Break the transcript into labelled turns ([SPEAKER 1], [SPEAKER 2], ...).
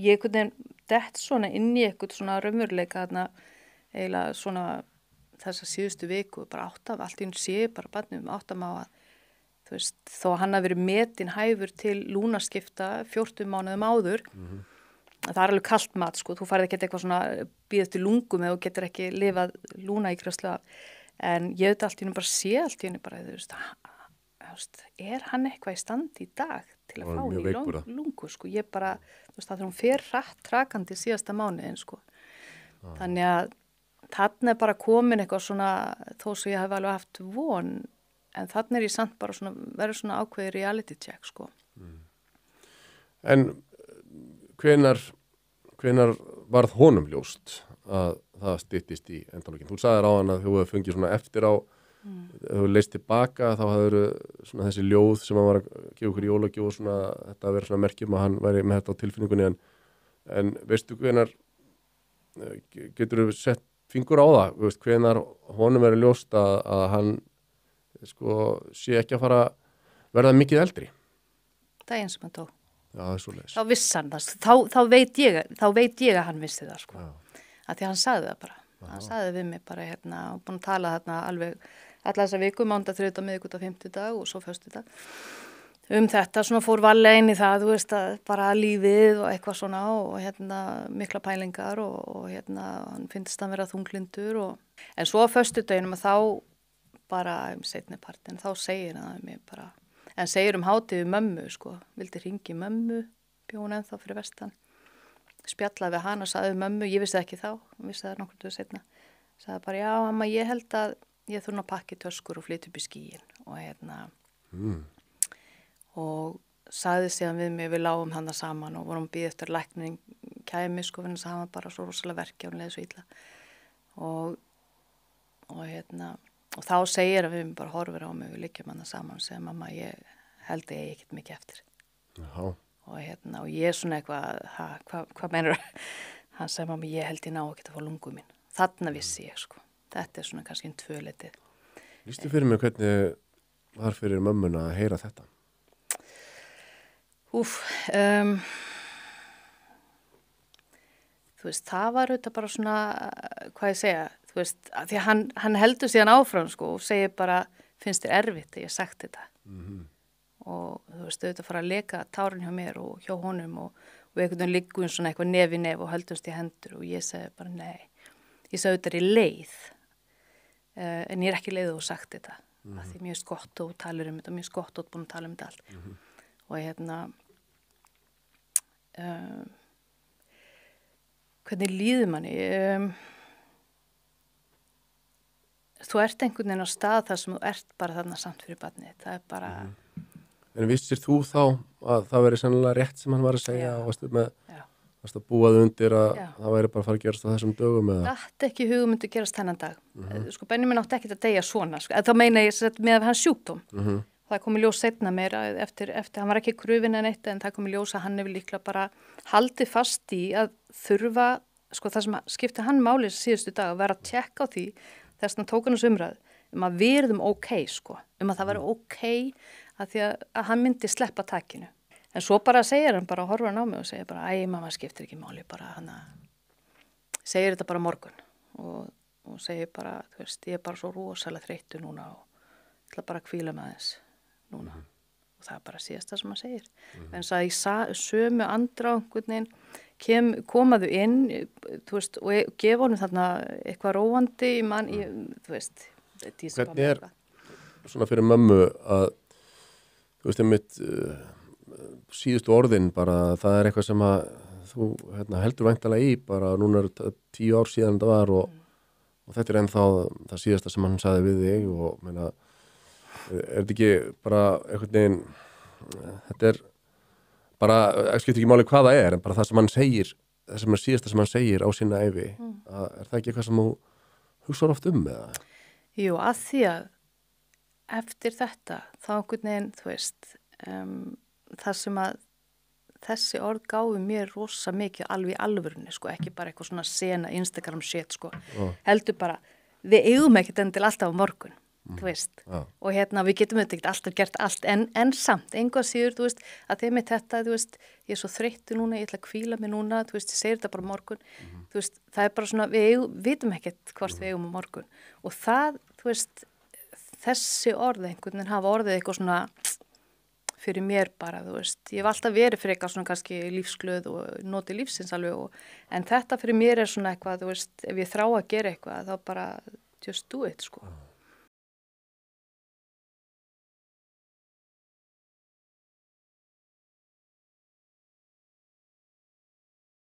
[SPEAKER 1] ég einhvern veginn dett svona inn í eitthvað svona raunveruleika þarna eiginlega svona þessa síðustu viku, bara allt í einu sé bara barnið áttam á að þú veist, þó að hann hafi verið metin hæfur til lúnaskipta 14 mánuðum áður, það er alveg kalt mat, sko, þú farið ekki eitthvað svona býð eftir lungum eða þú getur ekki lifað lúnaígræðslu af, en ég veit allt í einu bara sé allt í einu bara, þú veist, er hann eitthvað í standi í dag til að fá hann í lungu, sko, ég bara, þú veist, það þegar hún fer hratt trakandi síðasta mánuðin, sko, þannig að þarna er bara komin eitthvað svona, þó svo ég hef alveg haft von, en þannig ég samt bara svona, verður svona ákveði reality check, sko.
[SPEAKER 2] En hvenær varð honum ljóst að það styttist í endalókin? Þú sagðir á hann að þú hefur fengið svona eftir á, þú leist tilbaka, þá hafður svona þessi ljóð sem hann var að gefa okkur í jólagjöf og svona, þetta að vera svona merkjum að hann væri með þetta á tilfinningunni, en veistu hvenær, getur þú sett fingur á það, veist, hvenær honum verður ljóst að hann sko sé ekki að fara verða mikið eldri.
[SPEAKER 1] Daginn sem hann dó.
[SPEAKER 2] Já, það er svoleiðis.
[SPEAKER 1] Þá vissi hann það, þá veit ég að hann vissi það, sko. Að því að hann sagði það bara. Hann sagði við mig bara hérna, og búin að tala þarna alveg alla þessa viku, mánudag, þriðjudag, miðvikudag, fimmtudag og svo föstudag. Þetta svona fór varlega inn í það, þú veist, að bara lífið og eitthvað svona og hérna mikla pælingar og hérna hann finnst hann vera þunglindur en svo á föstudeginum að þá bara seinni partinn, þá segir hann mér bara, en segir hátið við mömmu, sko, vildi hringi mömmu, bjó hún ennþá fyrir vestan, spjallaði við hann og sagði mömmu, ég vissi ekki þá, vissi það nokkur dögum seinna, sagði bara, já, mamma, ég held að ég þurfa að pakka töskur og flytja upp í skýin og hérna, og sagði síðan við mig, við lágum hann saman og vorum býð eftir lækning kæmi, sko, þannig að hann var bara svo rosalega verkja og leið svo illa og hérna, og þá segir að við bara horfir á mig, við liggjum hann saman og segir, mamma, ég held að ég ekkert mikið eftir.
[SPEAKER 2] Já.
[SPEAKER 1] Og hérna, og ég svona eitthvað, hvað meinur hann segir, mamma, ég held ég ná ekki að fá lungu mín. Þarna vissi ég, sko. Þetta er svona kannski tvöleitið.
[SPEAKER 2] Lýstu fyrir mig hvernig var fyrir mömmuna að heyra þetta?
[SPEAKER 1] Þú veist, það var auðvitað bara svona, hvað ég segja, þú veist, að því að hann heldur síðan áfram, sko, og segir bara, finnst þér erfitt að ég sagt þetta. Og þú veist, auðvitað fara að leka tárin hjá mér og hjá honum og einhvern veginn liggum svona eitthvað nef í nef og höldumst í hendur og ég segi bara nei. Ég segi auðvitað í leið, en ég er ekki leið og sagt þetta. Af því mjög skott og talir þetta, mjög skott og búin að tala þetta allt. Og hérna, hvernig líður manni? Þú ert einhvern veginn á stað þar sem þú ert bara þarna samt fyrir barnið. Það er bara...
[SPEAKER 2] En vissir þú þá að það veri sennilega rétt sem hann var að segja og varstu að búaði undir að það væri bara að fara að gerast á þessum dögum?
[SPEAKER 1] Þetta ekki hugum myndi gerast þennan dag. Sko, Benjamin átti ekkert að deyja svona. Sko. Þá meina ég með hans sjúkdóm. Það kom í ljós seinna meira eftir hann var ekki krufin en eitt en það kom í ljós að hann hefur líklega bara haldið fast í að þurfa, sko það sem skipti hann máli síðustu dag að vera að tjekka á því þess að tók hann þessu umræðu að við erum sko, að það væri að því að hann myndi sleppa takinu. En svo bara segir hann bara, horfir hann á mig og segir bara, æ, mamma skiptir ekki máli, bara hann segir þetta bara morgun og segir bara, þú veist, ég er bara svo rosalega þreyttur núna og ætla bara að hvíla með þess núna. Og það er bara síðasta sem hann segir. En það í sömu andra einhvern veginn komaðu inn, þú veist, og gefa honum þarna eitthvað róandi í mann, þú veist.
[SPEAKER 2] Hvernig er svona fyrir mömmu að, þú veist, einmitt síðustu orðin bara, það er eitthvað sem að þú heldur væntanlega í, bara núna er 10 ár síðan þetta var og þetta er ennþá það síðasta sem hann sagði við þig og meina, er þetta ekki bara einhvern veginn, þetta er bara, skiptir ekki máli hvað það er, en bara það sem hann segir, það sem er síðasta sem hann segir á sinna ævi, er það ekki eitthvað sem þú hugsar oft eða?
[SPEAKER 1] Jú, að því að eftir þetta, þá einhvern veginn, þú veist, það sem að þessi orð gáfi mér rosa mikið alveg í alvörunni, sko, ekki bara eitthvað svona sena Instagram shit, sko, heldur bara, við eigum ekkert enn til alltaf á morgun. þú veist, og við getum auðvitað ekki alltaf gert allt, en samt, einhvað síður, þú veist, að þeim með þetta, þú veist, ég er svo þreyttur núna, ég ætla að hvíla mig núna, þú veist, ég segir þetta bara morgun, þú veist, það er bara svona, við vitum ekkert hvort við eigum á morgun, og það, þú veist, þessi orð einhvern veginn hafa orðið eitthvað svona fyrir mér bara, þú veist, ég hef alltaf verið fyrir eitthvað svona kannski lífsglöð og notið lífsins alveg, en þetta fyrir mér er svona eitthvað, þú veist, ef ég þrá að gera eitthvað, þá bara just do it, sko.